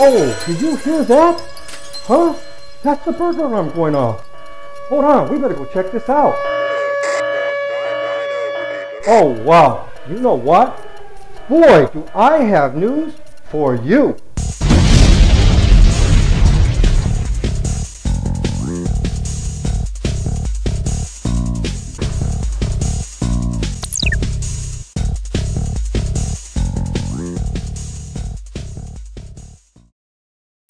Oh, did you hear that? Huh? That's the burglar alarm going off. Hold on, we better go check this out. Oh, wow. You know what? Boy, do I have news for you.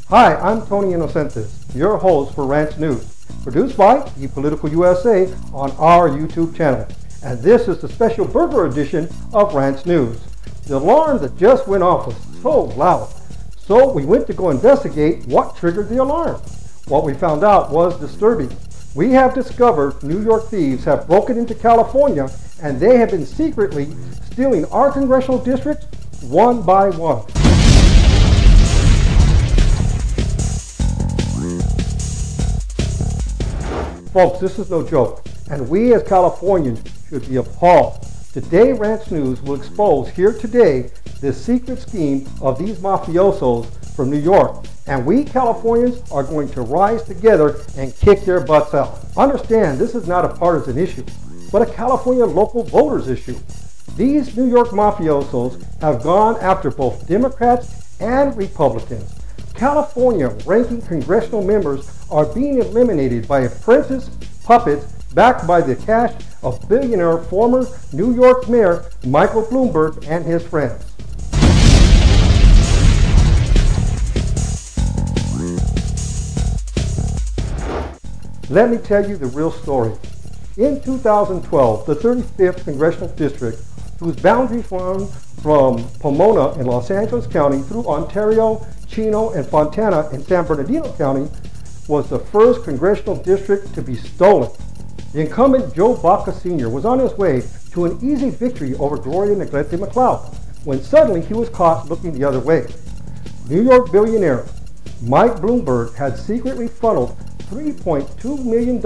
Hi, I'm Tony Inocentes, your host for Rants News, produced by ePolitical USA on our YouTube channel. And this is the special burglar edition of Rants News. The alarm that just went off was so loud, so we went to go investigate what triggered the alarm. What we found out was disturbing. We have discovered New York thieves have broken into California, and they have been secretly stealing our congressional districts one by one. Folks, this is no joke, and we as Californians should be appalled. Today, Rants News will expose here today the secret scheme of these mafiosos from New York, and we Californians are going to rise together and kick their butts out. Understand, this is not a partisan issue, but a California local voters issue. These New York mafiosos have gone after both Democrats and Republicans. California ranking congressional members are being eliminated by apprentice puppets backed by the cash of billionaire former New York Mayor Michael Bloomberg and his friends. Let me tell you the real story. In 2012, the 35th Congressional District, whose boundaries run from Pomona in Los Angeles County through Ontario, Chino, and Fontana in San Bernardino County, was the first congressional district to be stolen. The incumbent Joe Baca Sr. was on his way to an easy victory over Gloria Negrete McLeod when suddenly he was caught looking the other way. New York billionaire Mike Bloomberg had secretly funneled $3.2 million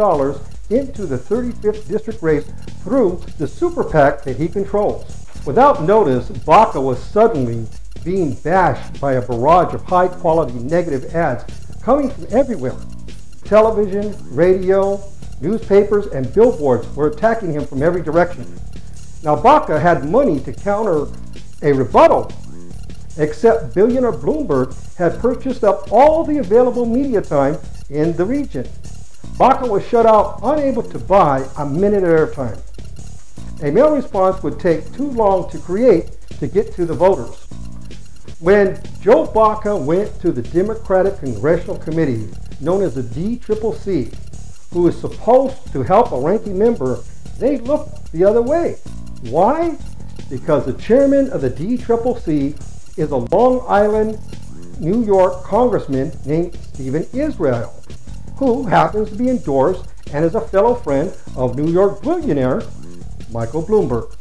into the 35th district race through the super PAC that he controls. Without notice, Baca was suddenly being bashed by a barrage of high-quality negative ads coming from everywhere. Television, radio, newspapers, and billboards were attacking him from every direction. Now, Baca had money to counter a rebuttal, except billionaire Bloomberg had purchased up all the available media time in the region. Baca was shut out, unable to buy a minute at a time. A mail response would take too long to create to get to the voters. When Joe Baca went to the Democratic Congressional Committee, known as the DCCC, who is supposed to help a ranking member, they looked the other way. Why? Because the chairman of the DCCC is a Long Island, New York congressman named Stephen Israel, who happens to be endorsed and is a fellow friend of New York billionaire Michael Bloomberg.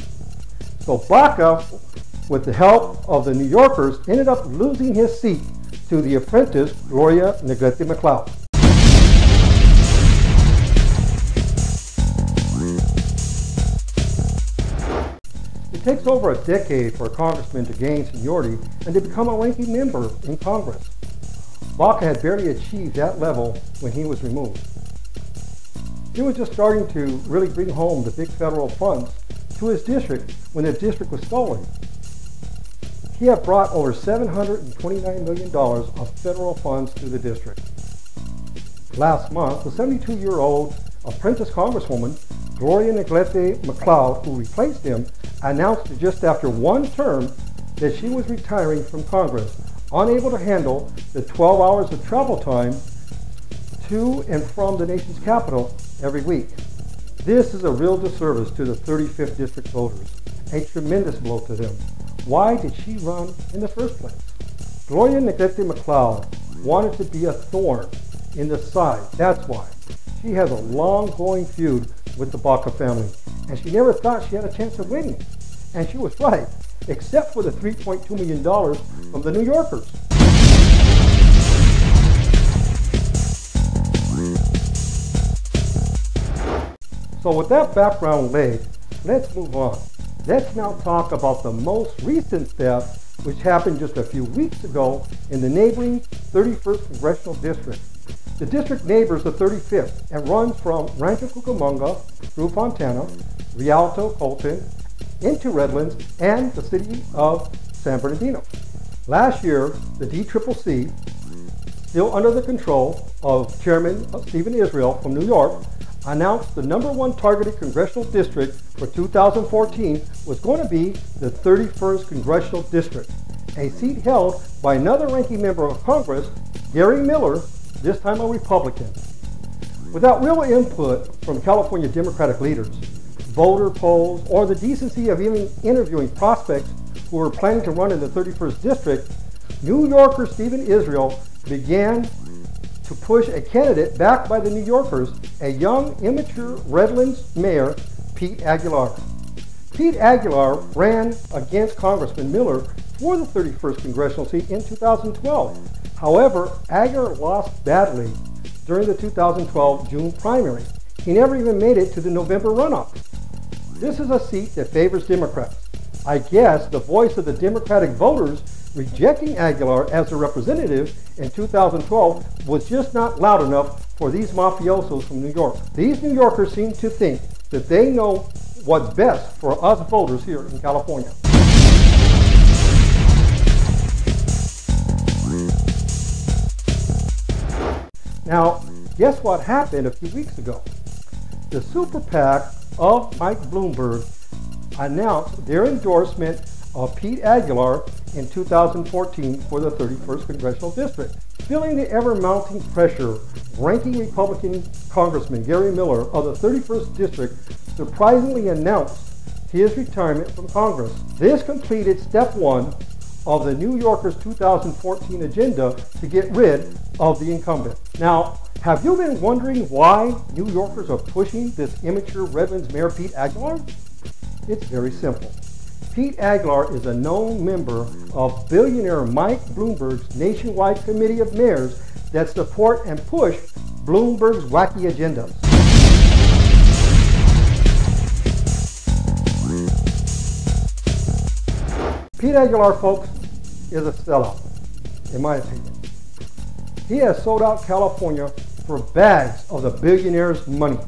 So Baca, with the help of the New Yorkers, ended up losing his seat to the apprentice Gloria Negrete McLeod. It takes over a decade for a congressman to gain seniority and to become a ranking member in Congress. Baca had barely achieved that level when he was removed. He was just starting to really bring home the big federal funds to his district when the district was stolen. He had brought over $729 million of federal funds to the district. Last month, the 72-year-old apprentice congresswoman, Gloria Negrete McLeod, who replaced him, announced just after one term that she was retiring from Congress, unable to handle the 12 hours of travel time to and from the nation's capital every week. This is a real disservice to the 35th district voters, a tremendous blow to them. Why did she run in the first place? Gloria Negrete McLeod wanted to be a thorn in the side. That's why. She has a long-going feud with the Baca family, and she never thought she had a chance of winning. And she was right, except for the $3.2 million from the New Yorkers. So with that background laid, let's move on. Let's now talk about the most recent theft which happened just a few weeks ago in the neighboring 31st Congressional District. The district neighbors the 35th and runs from Rancho Cucamonga through Fontana, Rialto, Colton, into Redlands, and the city of San Bernardino. Last year, the DCCC, still under the control of Chairman Stephen Israel from New York, announced the #1 targeted congressional district for 2014 was going to be the 31st Congressional District, a seat held by another ranking member of Congress, Gary Miller, this time a Republican. Without real input from California Democratic leaders, voter polls, or the decency of even interviewing prospects who were planning to run in the 31st District, New Yorker Stephen Israel began to push a candidate backed by the New Yorkers, a young, immature Redlands Mayor Pete Aguilar. Pete Aguilar ran against Congressman Miller for the 31st Congressional seat in 2012. However, Aguilar lost badly during the 2012 June primary. He never even made it to the November runoff. This is a seat that favors Democrats. I guess the voice of the Democratic voters rejecting Aguilar as a representative in 2012 was just not loud enough for these mafiosos from New York. These New Yorkers seem to think that they know what's best for us voters here in California. Now, guess what happened a few weeks ago? The super PAC of Mike Bloomberg announced their endorsement of Pete Aguilar in 2014 for the 31st Congressional District. Feeling the ever-mounting pressure, ranking Republican Congressman Gary Miller of the 31st District surprisingly announced his retirement from Congress. This completed step 1 of the New Yorkers' 2014 agenda to get rid of the incumbent. Now, have you been wondering why New Yorkers are pushing this immature Redlands Mayor Pete Aguilar? It's very simple. Pete Aguilar is a known member of billionaire Mike Bloomberg's nationwide committee of mayors that support and push Bloomberg's wacky agendas. Pete Aguilar, folks, is a sellout, in my opinion. He has sold out California for bags of the billionaire's money.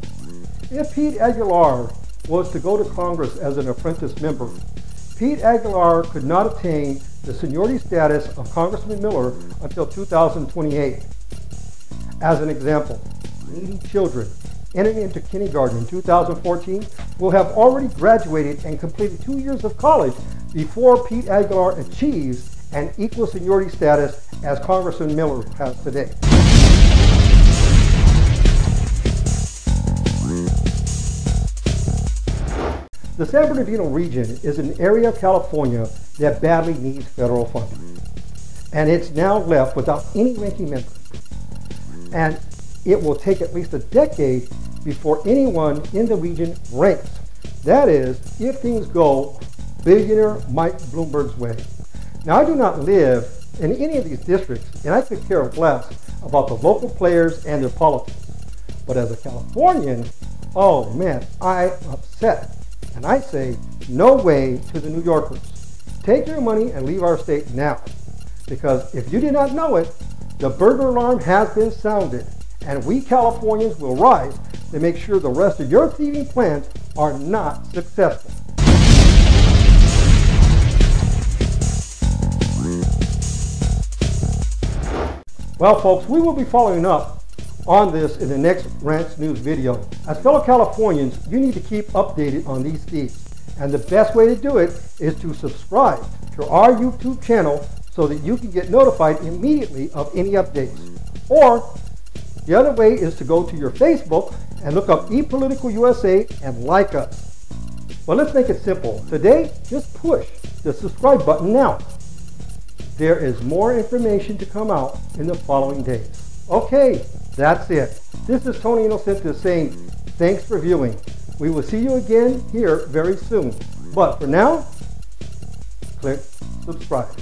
If Pete Aguilar was to go to Congress as an apprentice member, Pete Aguilar could not attain the seniority status of Congressman Miller until 2028. As an example, needy children entering into kindergarten in 2014 will have already graduated and completed 2 years of college before Pete Aguilar achieves an equal seniority status as Congressman Miller has today. The San Bernardino region is an area of California that badly needs federal funding, and it's now left without any ranking member. And it will take at least a decade before anyone in the region ranks. That is, if things go billionaire Mike Bloomberg's way. Now, I do not live in any of these districts, and I could care less about the local players and their politics. But as a Californian, oh man, I'm upset. And I say, no way to the New Yorkers. Take your money and leave our state now. Because if you did not know it, the burglar alarm has been sounded, and we Californians will rise to make sure the rest of your thieving plans are not successful. Well, folks, we will be following up on this in the next Rants News video. As fellow Californians, you need to keep updated on these thieves. And the best way to do it is to subscribe to our YouTube channel so that you can get notified immediately of any updates. Or the other way is to go to your Facebook and look up ePolitical USA and like us. Well, let's make it simple. Today, just push the subscribe button now. There is more information to come out in the following days. Okay, that's it. This is Tony Innocente saying thanks for viewing. We will see you again here very soon. But for now, click subscribe.